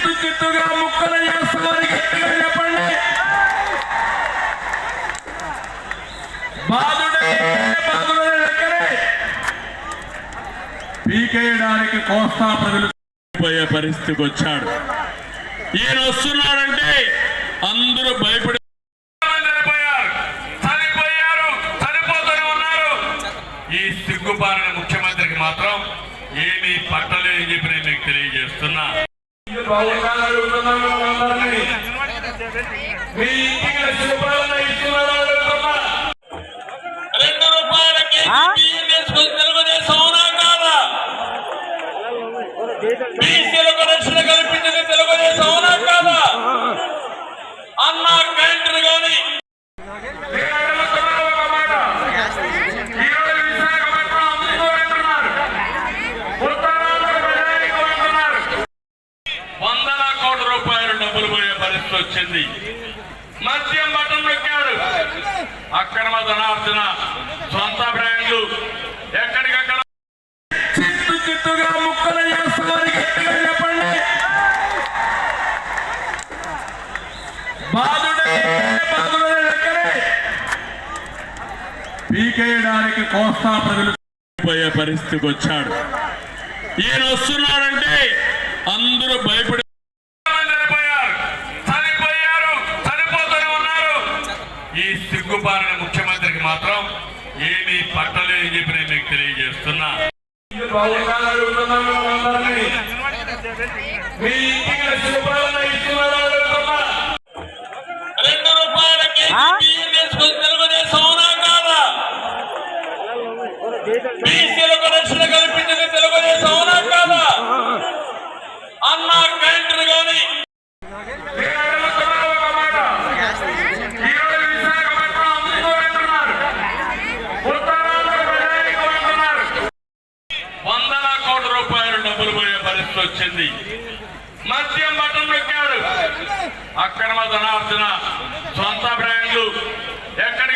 చిత్తు చిత్తుగా ముక్కలు చేస్తామని గట్టిగా చెప్పండి. బాధుడే దగ్గరే పీకేయడానికి కోస్తా ప్రజలు పోయే పరిస్థితికి వచ్చాడు. ఈయన వస్తున్నాడంటే అందరూ భయపడి చనిపోతూనే ఉన్నారు. ఈ సిగ్గుపాలన ముఖ్యమంత్రికి మాత్రం ఏమీ పట్టలేదని చెప్పి నేను మీకు తెలియజేస్తున్నా. బీసీలకు రక్షణ కల్పించింది తెలుగుదేశం అవునా కాదా? అన్న క్యాంటీన్ కానీ వందల కోట్ల రూపాయలు డబ్బులు పోయే పరిస్థితి వచ్చింది. మద్యం బటన్ నొక్కాడు. అక్రమ ధనార్జన, సొంత బ్రాండ్లు ఎక్కడికక్కడ చిత్తు చిత్తుగా ముక్కలు చేస్తామని గట్టిగా చెప్పండి. బాధుడే దగ్గరే పీకేయడానికి కోస్తా ప్రజలు పోయే పరిస్థితికి వచ్చాడు. ఈయన వస్తున్నాడంటే అందరూ భయపడి చనిపోతూనే ఉన్నారు. ఈ సిగ్గుపాలన ముఖ్యమంత్రికి మాత్రం ఏమీ పట్టలేదని చెప్పి నేను మీకు తెలియజేస్తున్నా. మీ ఇంటికి రూపాయలు ఇస్తున్నారా? ₹2 తెలుగుదేశం అవునా కాదా? బీసీలకు రక్షణ కల్పించింది తెలుగుదేశం అవునా కాదా? అన్న క్యాంటీన్ కానీ వందల కోట్ల రూపాయలు డబ్బులు పోయే పరిస్థితి వచ్చింది. మద్యం బటన్ నొక్కాడు. అక్రమ ధనార్జన, సొంత బ్రాండ్లు ఎక్కడ